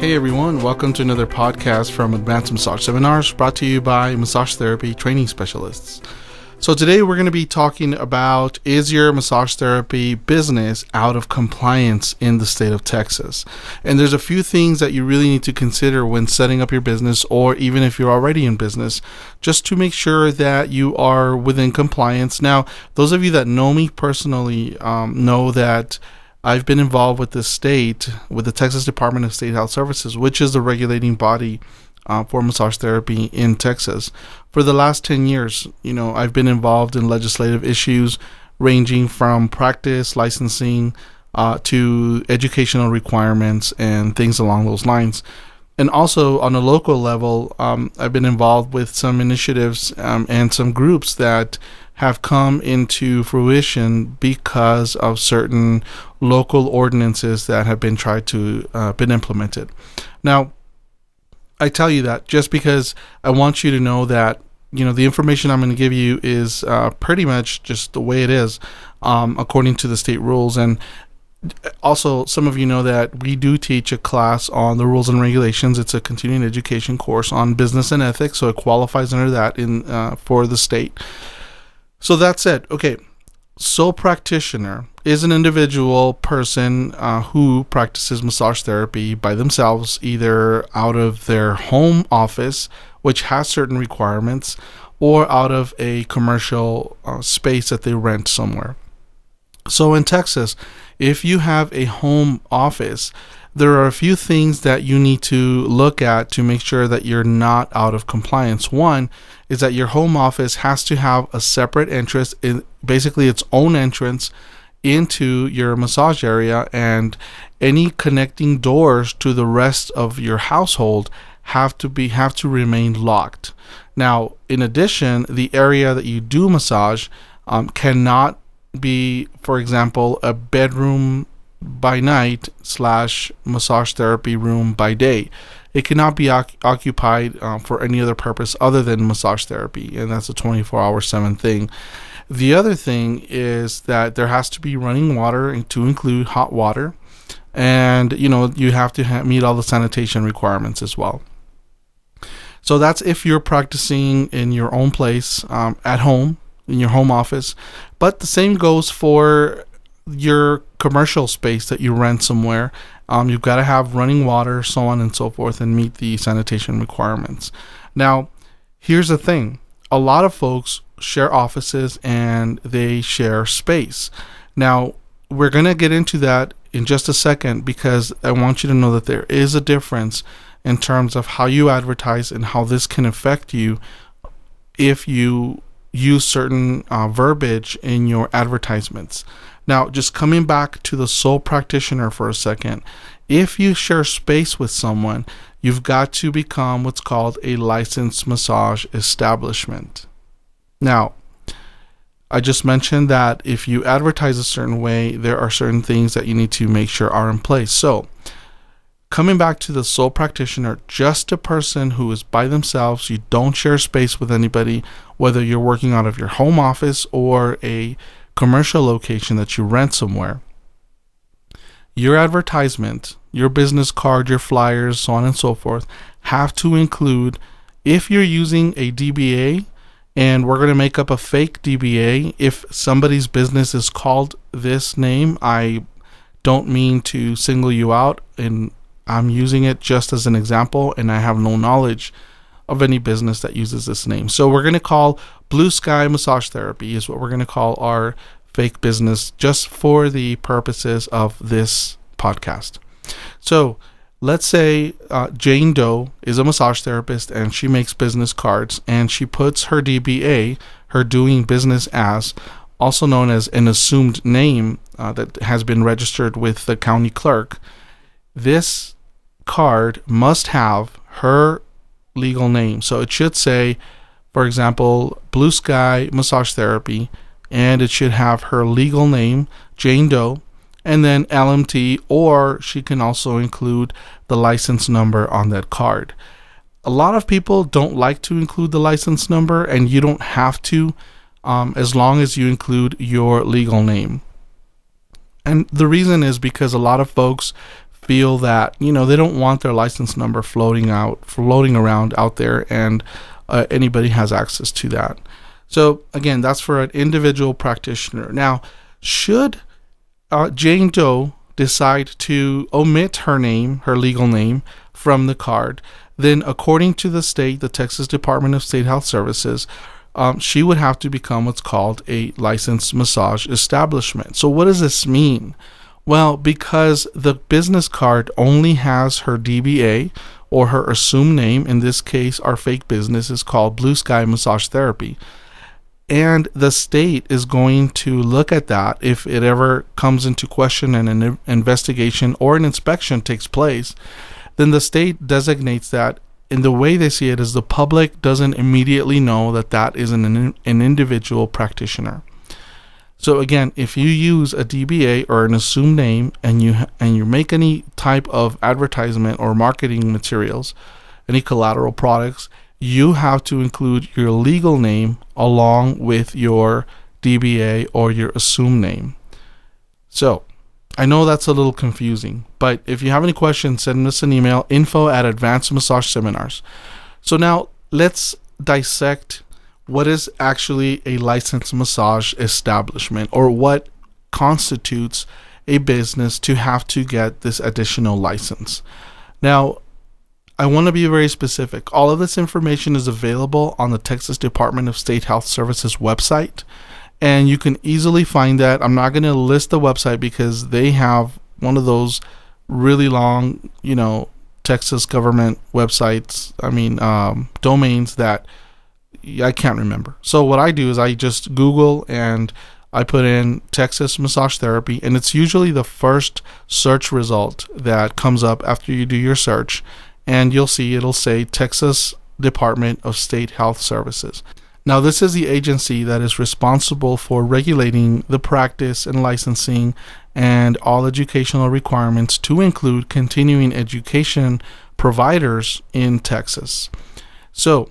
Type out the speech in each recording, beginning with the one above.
Hey everyone, welcome to another podcast from Advanced Massage Seminars, brought to you by massage therapy training specialists. So today we're going to be talking about, is your massage therapy business out of compliance in the state of Texas? And there's a few things that you really need to consider when setting up your business, or even if you're already in business, just to make sure that you are within compliance. Now, those of you that know me personally know that I've been involved with the state, with the Texas Department of State Health Services, which is the regulating body for massage therapy in Texas. For the last 10 years, I've been involved in legislative issues ranging from practice, licensing, to educational requirements and things along those lines. And also on a local level, I've been involved with some initiatives and some groups that have come into fruition because of certain local ordinances that have been been implemented. Now, I tell you that just because I want you to know that the information I'm going to give you is pretty much just the way it is according to the state rules. And also, some of you know that we do teach a class on the rules and regulations. It's a continuing education course on business and ethics, so it qualifies under that for the state. So that's it. Okay. Sole practitioner is an individual person who practices massage therapy by themselves, either out of their home office, which has certain requirements, or out of a commercial space that they rent somewhere. So in Texas, if you have a home office, there are a few things that you need to look at to make sure that you're not out of compliance. One is that your home office has to have a separate entrance, basically its own entrance into your massage area, and any connecting doors to the rest of your household have to remain locked. Now, in addition, the area that you do massage cannot be, for example, a bedroom by night / massage therapy room by day. It cannot be occupied for any other purpose other than massage therapy, and that's a 24/7 thing. The other thing is that there has to be running water, to include hot water, and you have to meet all the sanitation requirements as well. So that's if you're practicing in your own place, at home, in your home office. But the same goes for your commercial space that you rent somewhere. You've got to have running water, so on and so forth, and meet the sanitation requirements. Now, here's the thing. A lot of folks share offices and they share space. Now, we're going to get into that in just a second, because I want you to know that there is a difference in terms of how you advertise and how this can affect you if you use certain verbiage in your advertisements. Now, just coming back to the sole practitioner for a second, if you share space with someone, you've got to become what's called a licensed massage establishment. Now, I just mentioned that if you advertise a certain way, there are certain things that you need to make sure are in place. So, coming back to the sole practitioner, just a person who is by themselves, you don't share space with anybody, whether you're working out of your home office or a commercial location that you rent somewhere. Your advertisement, your business card, your flyers, so on and so forth, have to include, if you're using a DBA, and we're going to make up a fake DBA, if somebody's business is called this name, I don't mean to single you out, and I'm using it just as an example, and I have no knowledge of any business that uses this name. So we're going to call Blue Sky Massage Therapy is what we're going to call our fake business, just for the purposes of this podcast. So let's say Jane Doe is a massage therapist and she makes business cards, and she puts her DBA, her doing business as, also known as an assumed name that has been registered with the county clerk. This card must have her legal name. So it should say, for example, Blue Sky Massage Therapy, and it should have her legal name, Jane Doe, and then LMT, or she can also include the license number on that card. A lot of people don't like to include the license number, and you don't have to, as long as you include your legal name. And the reason is because a lot of folks feel that, they don't want their license number floating around out there, and anybody has access to that. So again, that's for an individual practitioner. Now, should Jane Doe decide to omit her legal name from the card, then according to the Texas Department of State Health Services, she would have to become what's called a licensed massage establishment. So what does this mean? Well, because the business card only has her DBA or her assumed name, in this case, our fake business is called Blue Sky Massage Therapy. And the state is going to look at that if it ever comes into question and an investigation or an inspection takes place. Then the state designates that, in the way they see it, is the public doesn't immediately know that is an individual practitioner. So again, if you use a DBA or an assumed name and you make any type of advertisement or marketing materials, any collateral products, you have to include your legal name along with your DBA or your assumed name. So I know that's a little confusing, but if you have any questions, send us an email, info@Advanced Massage Seminars. So now let's dissect what is actually a licensed massage establishment, or what constitutes a business to have to get this additional license. Now, I want to be very specific. All of this information is available on the Texas Department of State Health Services website, and you can easily find that. I'm not going to list the website because they have one of those really long, Texas government websites, domains that I can't remember. So what I do is I just Google and I put in Texas Massage Therapy, and it's usually the first search result that comes up after you do your search, and you'll see it'll say Texas Department of State Health Services. Now, this is the agency that is responsible for regulating the practice and licensing and all educational requirements, to include continuing education providers in Texas. So,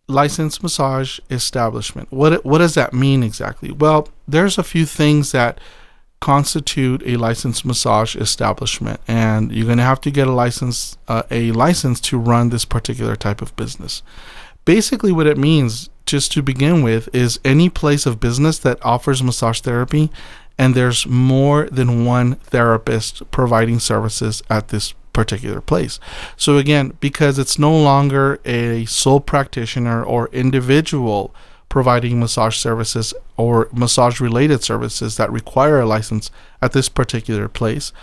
licensed massage establishment. What does that mean exactly? Well, there's a few things that constitute a licensed massage establishment, and you're going to have to get a license to run this particular type of business. Basically, what it means, just to begin with, is any place of business that offers massage therapy and there's more than one therapist providing services at this particular place. So again, because it's no longer a sole practitioner or individual providing massage services or massage related services that require a license at this particular place,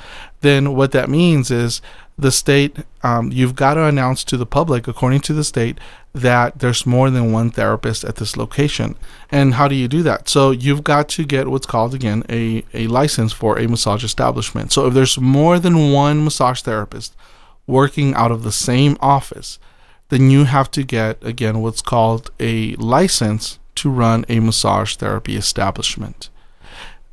then what that means is the state, you've got to announce to the public, according to the state, that there's more than one therapist at this location. And how do you do that? So you've got to get what's called, again, a license for a massage establishment. So if there's more than one massage therapist working out of the same office, then you have to get, again, what's called a license to run a massage therapy establishment.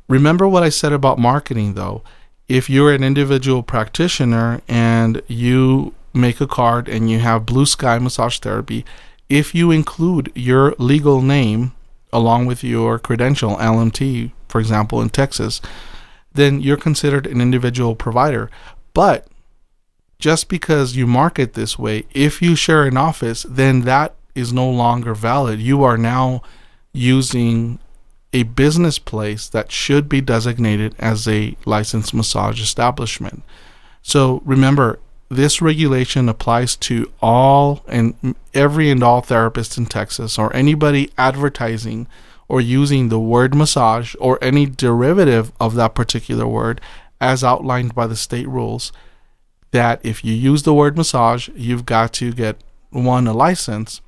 Remember what I said about marketing, though. If you're an individual practitioner and you make a card and you have Blue Sky Massage Therapy, if you include your legal name along with your credential, LMT, for example, in Texas, then you're considered an individual provider. But just because you market this way, if you share an office, then that is no longer valid. You are now using a business place that should be designated as a licensed massage establishment. So remember, this regulation applies to all and every and all therapists in Texas, or anybody advertising or using the word massage or any derivative of that particular word as outlined by the state rules, that if you use the word massage, you've got to get, one, a license.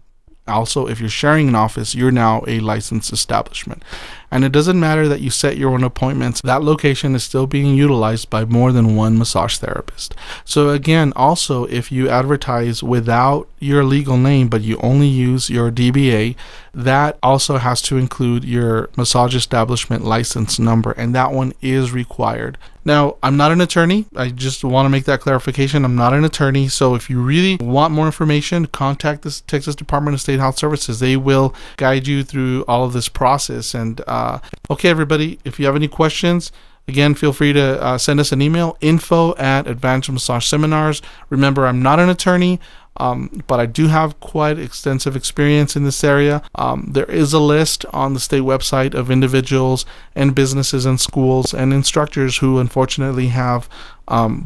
Also, if you're sharing an office, you're now a licensed establishment. And it doesn't matter that you set your own appointments. That location is still being utilized by more than one massage therapist. So again, also, if you advertise without your legal name, but you only use your DBA, that also has to include your massage establishment license number, and that one is required. Now, I'm not an attorney. I just want to make that clarification. I'm not an attorney. So if you really want more information, contact the Texas Department of State Health Services. They will guide you through all of this process. And okay, everybody, if you have any questions, Again, feel free to send us an email, info@Advanced Massage Seminars. Remember, I'm not an attorney, but I do have quite extensive experience in this area. There is a list on the state website of individuals and businesses and schools and instructors who unfortunately have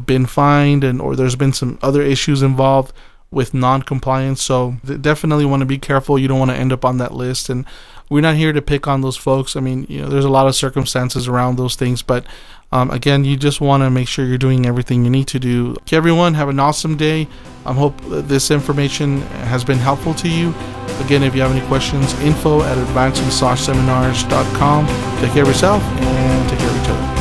been fined or there's been some other issues involved with non-compliance. So definitely want to be careful. You don't want to end up on that list. And we're not here to pick on those folks. I mean, there's a lot of circumstances around those things, but again, you just want to make sure you're doing everything you need to do. Okay, everyone, have an awesome day. I hope this information has been helpful to you. Again, if you have any questions, info@advancedmassageseminars.com. Take care of yourself and take care of each other.